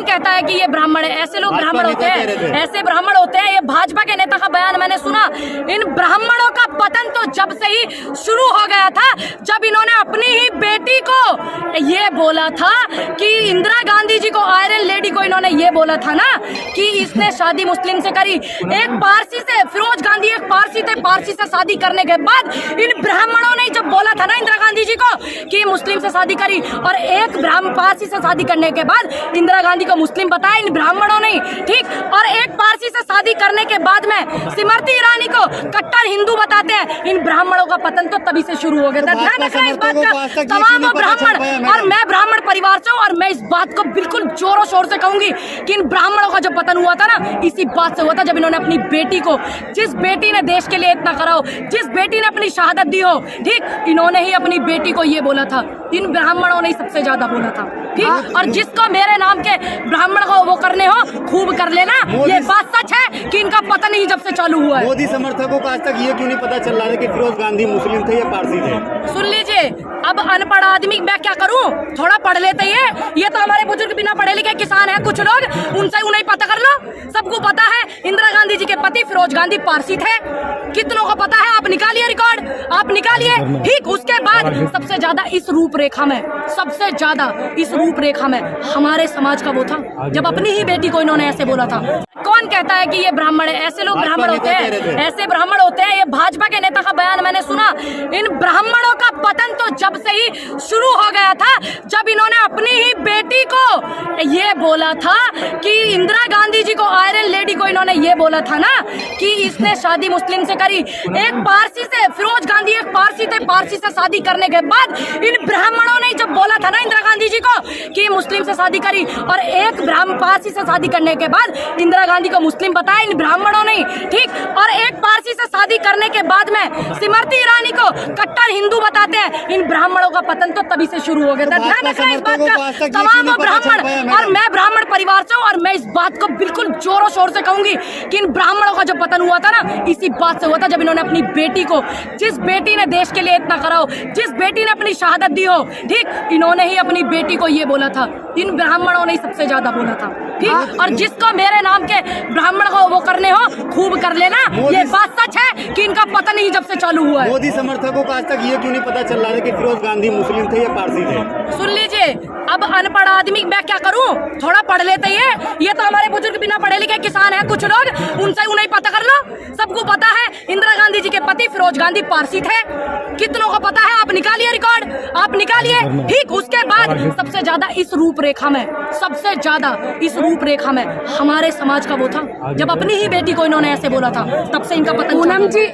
कौन कहता है कि ये ब्राह्मण है? ऐसे लोग ब्राह्मण होते हैं, ऐसे ब्राह्मण होते हैं। ये भाजपा के नेता का बयान मैंने सुना। इन ब्राह्मणों का पतन तो जब से ही शुरू हो गया था, जब इन्होंने अपनी ही बेटी को ये बोला था कि इंदिरा गांधी जी को, आयरन लेडी को इन्होंने ये बोला था ना कि इसने शादी मुस्लिम से करी। एक पारसी से, फिरोज गांधी एक पारसी थे, पारसी से शादी करने के बाद इन ब्राह्मणों ने जब बोला था ना इंदिरा गांधी जी को कि मुस्लिम से शादी करी, और एक पारसी से शादी करने के बाद इंदिरा गांधी को मुस्लिम बताया इन ब्राह्मणों ने, ठीक। और एक पारसी से शादी करने के बाद में स्मृति ईरानी को कट्टर हिंदू बताते हैं। इन ब्राह्मणों का पतन तो तभी से शुरू हो गया था। ध्यान रखना इस बात का, तमाम ब्राह्मण, और मैं ब्राह्मण परिवार से हूँ, और मैं इस बात को बिल्कुल जोरों शोर से कहूंगी कि इन ब्राह्मणों का जो पतन हुआ था ना, इसी बात से हुआ था जब इन्होंने अपनी बेटी को, जिस बेटी ने देश के लिए इतना करा हो, जिस बेटी ने अपनी शहादत दी हो, ठीक, इन्होंने ही अपनी बेटी को ये बोला था। इन ब्राह्मणों ने सबसे ज्यादा बोला था, ठीक। और जिसको मेरे नाम के ब्राह्मण को वो करने हो, खूब कर लेना। ये बात सच है कि इनका पतन ही जब से चालू हुआ है। मोदी समर्थकों को आज तक ये क्यों नहीं पता चल रहा है कि फिरोज गांधी मुस्लिम थे या पारसी थे? सुन लीजिए, अब अनपढ़ आदमी मैं क्या करूं, थोड़ा पढ़ लेते ही है। ये तो हमारे बुजुर्ग बिना पढ़े लिखे किसान हैं कुछ लोग, उनसे उन्हें पता कर लो। सबको पता है इंदिरा गांधी जी के पति फिरोज गांधी पारसी थे। कितनों को पता है? आप निकालिए रिकॉर्ड, आप निकालिए, ठीक। उसके बाद सबसे ज्यादा इस रूपरेखा में, सबसे ज्यादा इस रूपरेखा में हमारे समाज का वो था जब अपनी ही बेटी को इन्होंने ऐसे बोला था। कौन कहता है कि ये ब्राह्मण है? ऐसे लोग ब्राह्मण होते हैं, ऐसे ब्राह्मण होते हैं। ये भाजपा के नेता का बयान मैंने सुना। इन ब्राह्मणों का पतन तो जब से ही शुरू हो गया था, जब इन्होंने अपनी ही बेटी को ये बोला था कि इंदिरा गांधी जी को, आयरन लेडी को इन्होंने ये बोला था ना कि इसने शादी मुस्लिम से करी। एक पारसी से, फिरोज गांधी एक पारसी थे, पारसी से शादी करने के बाद इन ब्राह्मणों ने जब बोला था ना इंदिरा गांधी जी को कि मुस्लिम से शादी करी, और एक पारसी से शादी करने के बाद इंदिरा गांधी को मुस्लिम बताया इन ब्राह्मणों ने, ठीक। और एक पारसी से शादी करने के बाद में स्मृति ईरानी को कट्टर हिंदू बताते हैं। इन ब्राह्मणों का पतन तो तभी से शुरू हो गया था। ध्यान रखना इस बात का, तमाम ब्राह्मण, और मैं ब्राह्मण परिवार से हूँ, और मैं इस बात को बिल्कुल जोरों शोर से कहूंगी कि इन ब्राह्मणों का जो पतन हुआ था ना, इसी बात से हुआ था जब इन्होंने अपनी बेटी को, जिस बेटी ने देश के लिए इतना करा हो, जिस बेटी ने अपनी शहादत दी हो, ठीक, इन्होंने ही अपनी बेटी को ये बोला था। इन ब्राह्मणों ने सबसे ज्यादा बोला था, ठीक। और जिसको मेरे नाम के ब्राह्मण को वो करने हो, खूब कर लेना। ये बात सच है कि इनका पतन ही जब से चालू हुआ है। मोदी समर्थकों को आज तक ये क्यों नहीं पता चल रहा है कि फिरोज गांधी मुस्लिम थे या पारसी थे? सुन लीजिए, अब अनपढ़ आदमी मैं क्या करूं, थोड़ा पढ़ लेते ही है। ये तो हमारे बुजुर्ग बिना पढ़े लिखे किसान हैं कुछ लोग, उनसे उन्हें पता कर लो। सबको पता है इंदिरा गांधी जी के पति फिरोज गांधी पारसी थे। कितनों को पता है? आप निकालिए रिकॉर्ड, आप निकालिए, ठीक। उसके बाद सबसे ज्यादा इस रूपरेखा में, सबसे ज्यादा इस रूपरेखा में हमारे समाज का वो था जब अपनी ही बेटी को इन्होंने ऐसे बोला था, तब से इनका पतन। पूनम जी,